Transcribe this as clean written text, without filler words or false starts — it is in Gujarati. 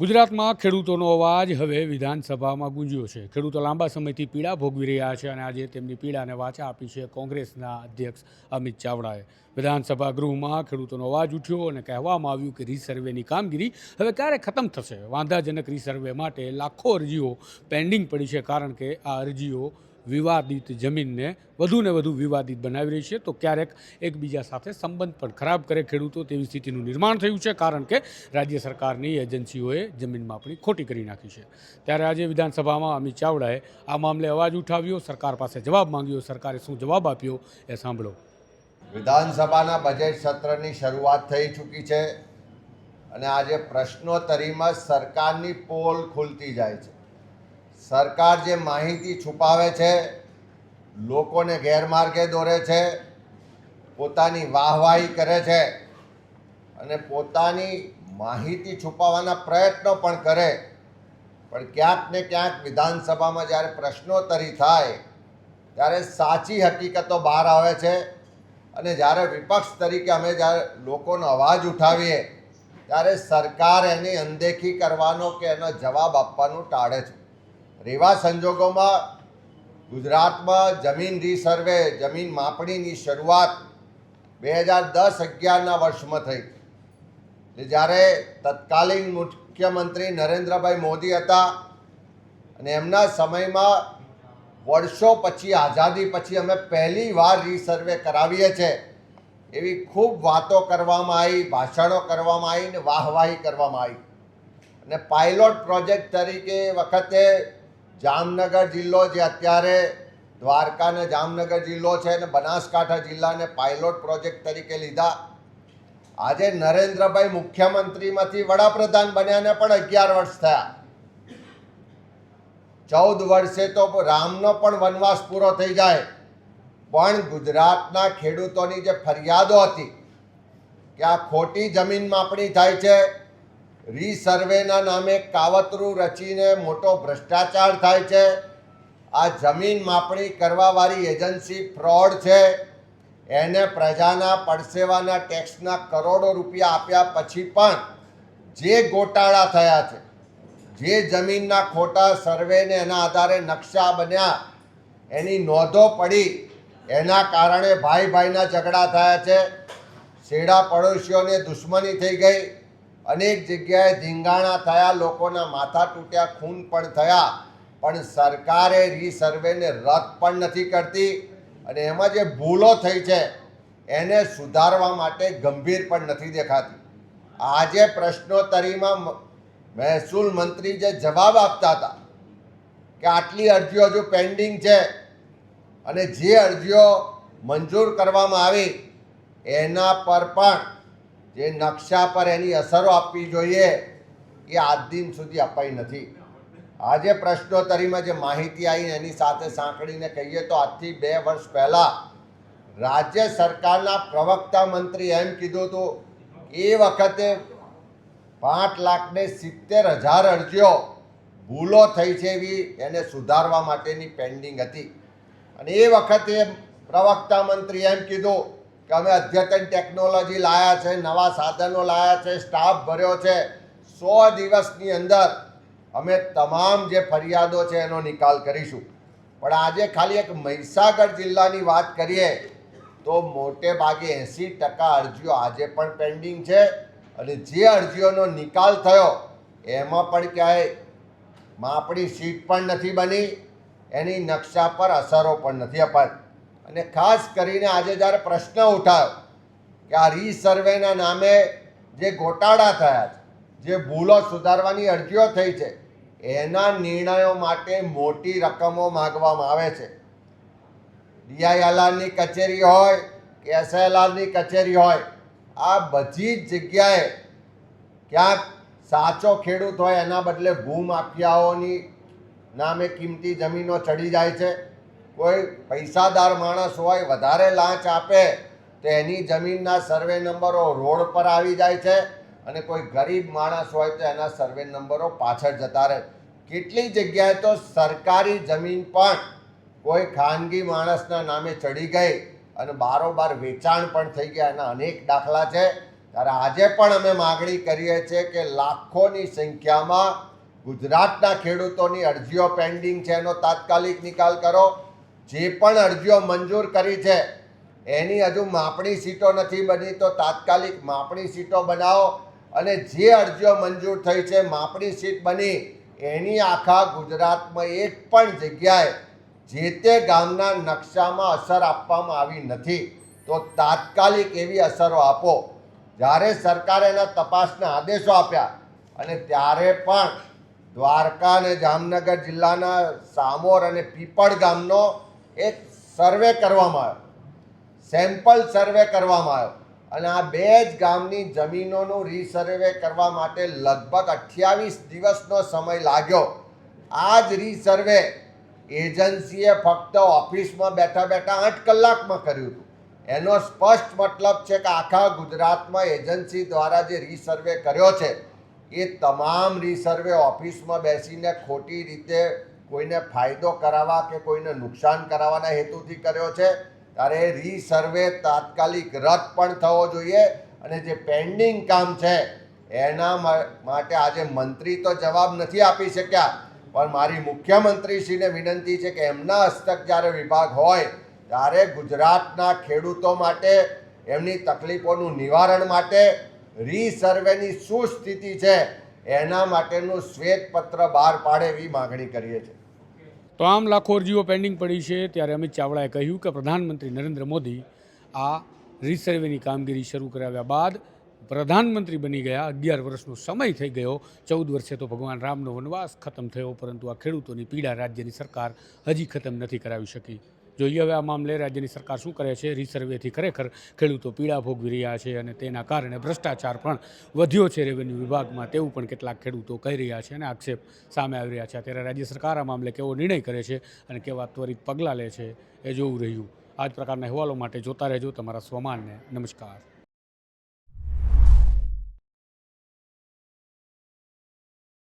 ગુજરાતમાં ખેડૂતોનો અવાજ હવે વિધાનસભામાં ગુંજ્યો છે। ખેડૂતો લાંબા સમયથી પીડા ભોગવી રહ્યા છે અને આજે તેમની પીડાને વાચા આપી છે કોંગ્રેસના અધ્યક્ષ અમિત ચાવડાએ। વિધાનસભા ગૃહમાં ખેડૂતોનો અવાજ ઉઠ્યો અને કહેવામાં આવ્યું કે રીસર્વેની કામગીરી હવે ક્યારે ખતમ થશે। વાંધાજનક રીસર્વે માટે લાખો અરજીઓ પેન્ડિંગ પડી છે, કારણ કે આ અરજીઓ વિવાદિત જમીનને વધુને વધુ વિવાદિત બનાવી રહી છે, તો ક્યારેક એકબીજા સાથે સંબંધ પણ ખરાબ કરે ખેડૂતો તેવી સ્થિતિનું નિર્માણ થયું છે, કારણ કે રાજ્ય સરકારની એજન્સીઓએ જમીન માપણી ખોટી કરી નાખી છે। ત્યારે આજે વિધાનસભામાં અમિત ચાવડાએ આ મામલે અવાજ ઉઠાવ્યો, સરકાર પાસે જવાબ માંગ્યો। સરકારે શું જવાબ આપ્યો એ સાંભળો। વિધાનસભાના બજેટ સત્રની શરૂઆત થઈ ચૂકી છે અને આજે પ્રશ્નોત્તરીમાં સરકારની પોલ ખુલતી જાય છે। સરકાર જે માહિતી છુપાવે છે, લોકોને ગેરમાર્ગે દોરે છે, પોતાની વાહવાહી કરે છે અને પોતાની માહિતી છુપાવવાના પ્રયત્નો પણ કરે, પણ ક્યાંક ને ક્યાંક વિધાનસભામાં જ્યારે પ્રશ્નોત્તરી થાય ત્યારે સાચી હકીકતો બહાર આવે છે અને જ્યારે વિપક્ષ તરીકે અમે જ્યારે લોકોનો અવાજ ઉઠાવીએ ત્યારે સરકાર એની અનદેખી કરવાનો કે એનો જવાબ આપવાનું ટાળે છે। એવા સંજોગોમાં ગુજરાતમાં જમીન રીસર્વે, જમીન માપણીની શરૂઆત 2010-11ના વર્ષમાં થઈ, જ્યારે તત્કાલીન મુખ્યમંત્રી નરેન્દ્રભાઈ મોદી હતા અને એમના સમયમાં વર્ષો પછી, આઝાદી પછી અમે પહેલી વાર રીસર્વે કરાવીએ છીએ એવી ખૂબ વાતો કરવામાં આવી, ભાષણો કરવામાં આવી ને વાહવાહી કરવામાં આવી અને પાયલોટ પ્રોજેક્ટ તરીકે વખતે જામનગર જિલ્લો, જે અત્યારે દ્વારકા અને જામનગર જિલ્લો છે, અને બનાસકાંઠા જિલ્લાને પાયલોટ પ્રોજેક્ટ તરીકે લીધા। આજે નરેન્દ્રભાઈ મુખ્યમંત્રીમાંથી વડાપ્રધાન બન્યાને પણ 11 વર્ષ થયા। 14 વર્ષે તો રામનો પણ વનવાસ પૂરો થઈ જાય, પણ ગુજરાતના ખેડૂતોની જે ફરિયાદો હતી કે આ ખોટી જમીન માપણી થાય છે, રીસર્વેના નામે કાવતરું રચીને મોટો ભ્રષ્ટાચાર થાય છે, આ જમીન માપણી કરવાવાળી એજન્સી ફ્રોડ છે, એને પ્રજાના પડસેવાના ટેક્સના કરોડો રૂપિયા આપ્યા પછી પણ જે ગોટાળા થયા છે, જે જમીનના ખોટા સર્વેને એના આધારે નકશા બન્યા, એની નોંધો પડી, એના કારણે ભાઈ ભાઈના ઝઘડા થયા છે, શેડા પડોશીઓને દુશ્મની થઈ ગઈ, અનેક જગ્યાએ ધીંગાણા થયા, લોકોના માથા તૂટ્યા, ખૂન પણ થયા, પણ સરકારે રીસર્વેને રદ પણ નથી કરતી અને એમાં જે ભૂલો થઈ છે એને સુધારવા માટે ગંભીર પણ નથી દેખાતી। આજે પ્રશ્નોત્તરીમાં મહેસૂલ મંત્રી જે જવાબ આપતા હતા કે આટલી અરજીઓ હજુ પેન્ડિંગ છે અને જે અરજીઓ મંજૂર કરવામાં આવી એના પર પણ જે નકશા પર એની અસરો આપવી જોઈએ એ આજ દિન સુધી અપાઈ નથી। આજે પ્રશ્નોત્તરીમાં જે માહિતી આવી એની સાથે સાંકળીને કહીએ તો આજથી 2 વર્ષ પહેલાં રાજ્ય સરકારના પ્રવક્તા મંત્રી એમ કીધું હતું, એ વખતે 5,70,000 અરજીઓ ભૂલો થઈ છે એવી એને સુધારવા માટેની પેન્ડિંગ હતી અને એ વખતે પ્રવક્તા મંત્રી એમ કીધું કે અમે અદ્યતન ટેકનોલોજી લાવ્યા છે, નવા સાધનો લાવ્યા છે, સ્ટાફ ભર્યો છે, 100 દિવસની અંદર અમે તમામ જે ફરિયાદો છે એનો નિકાલ કરીશું। પણ આજે ખાલી એક મહીસાગર જિલ્લાની વાત કરીએ તો મોટે ભાગે 80% અરજીઓ આજે પણ પેન્ડિંગ છે અને જે અરજીઓનો નિકાલ થયો એમાં પણ ક્યાંય માપણી શીટ પણ નથી બની, એની નકશા પર અસરો પણ નથી અપાતી। અને ખાસ કરીને આજે જ્યારે પ્રશ્ન ઉઠાયો કે આ રીસર્વેના નામે જે ગોટાળા થયા છે, જે ભૂલો સુધારવાની અરજીઓ થઈ છે, એના નિર્ણયો માટે મોટી રકમો માગવામાં આવે છે। DILRની કચેરી હોય કે SLRની કચેરી હોય, આ બધી જ જગ્યાએ ક્યાંક સાચો ખેડૂત હોય એના બદલે ભૂમાફિયાઓની નામે કિંમતી જમીનો ચડી જાય છે। કોઈ પૈસાદાર માણસ હોય, વધારે લાંચ આપે તો એની જમીનના સર્વે નંબરો રોડ પર આવી જાય છે અને કોઈ ગરીબ માણસ હોય તો એના સર્વે નંબરો પાછળ જતા રહે। કેટલી જગ્યાએ તો સરકારી જમીન પણ કોઈ ખાનગી માણસના નામે ચડી ગઈ અને બારોબાર વેચાણ પણ થઈ ગયા, એના અનેક દાખલા છે। ત્યારે આજે પણ અમે માગણી કરીએ છીએ કે લાખોની સંખ્યામાં ગુજરાતના ખેડૂતોની અરજીઓ પેન્ડિંગ છે એનો તાત્કાલિક નિકાલ કરો. જે પણ અરજીઓ મંજૂર કરી છે એની હજુ માપણી સીટો નથી બની તો તાત્કાલિક માપણી સીટો બનાવો અને જે અરજીઓ મંજૂર થઈ છે માપણી સીટ બની એની આખા ગુજરાતમાં એક પણ જગ્યાએ જે તે ગામના નકશામાં અસર આપવામાં આવી નથી તો તાત્કાલિક એવી અસરો આપો. જ્યારે સરકારે એના તપાસના આદેશો આપ્યા અને ત્યારે પણ દ્વારકા અને જામનગર જિલ્લાના સામોર અને પીપળ ગામનો એક સર્વે કરવામાં આવ્યો, સેમ્પલ સર્વે કરવામાં આવ્યો અને આ બે જ ગામની જમીનોનું રીસર્વે કરવા માટે લગભગ 28 દિવસનો સમય લાગ્યો. આ જ રીસર્વે એજન્સીએ ફક્ત ઓફિસમાં બેઠા બેઠા 8 કલાકમાં કર્યું હતું. એનો સ્પષ્ટ મતલબ છે કે આખા ગુજરાતમાં એજન્સી દ્વારા જે રીસર્વે કર્યો છે એ તમામ રીસર્વે ઓફિસમાં બેસીને ખોટી રીતે કોઈને ફાયદો કરાવવા કે કોઈને નુકસાન કરાવવાના હેતુથી કર્યો છે. ત્યારે રીસર્વે તાત્કાલિક રદ પણ થવો જોઈએ અને જે પેન્ડિંગ કામ છે એના માટે આજે મંત્રી તો જવાબ નથી આપી શક્યા, પણ મારી મુખ્યમંત્રીશ્રીને વિનંતી છે કે એમના હસ્તક જ્યારે વિભાગ હોય ત્યારે ગુજરાતના ખેડૂતો માટે એમની તકલીફોનું નિવારણ માટે રીસર્વેની શું સ્થિતિ છે એના માટેનું શ્વેતપત્ર બહાર પાડે એવી માગણી કરીએ છીએ. તો આમ લાખો અરજીઓ પેન્ડિંગ પડી છે ત્યારે અમિત ચાવડાએ કહ્યું કે પ્રધાનમંત્રી નરેન્દ્ર મોદી આ રીસર્વેની કામગીરી શરૂ કરાવ્યા બાદ પ્રધાનમંત્રી બની ગયા, 11 વર્ષનો સમય થઈ ગયો, 14 વર્ષે તો ભગવાન રામનો વનવાસ ખતમ થયો, પરંતુ આ ખેડૂતોની પીડા રાજ્યની સરકાર હજી ખતમ નથી કરાવી શકી. જોઈએ હવે આ મામલે રાજ્યની સરકાર શું કરે છે. રીસર્વેથી ખરેખર ખેડૂતો પીડા ભોગવી રહ્યા છે અને તેના કારણે ભ્રષ્ટાચાર પણ વધ્યો છે રેવન્યુ વિભાગમાં, તેવું પણ કેટલાક ખેડૂતો કહી રહ્યા છે અને આક્ષેપ સામે આવી રહ્યા છે. ત્યારે રાજ્ય સરકાર આ મામલે કેવો નિર્ણય કરે છે અને કેવા ત્વરિત પગલાં લે છે એ જોવું રહ્યું. આ જ પ્રકારના અહેવાલો માટે જોતા રહેજો તમારા સ્વમાનને. નમસ્કાર.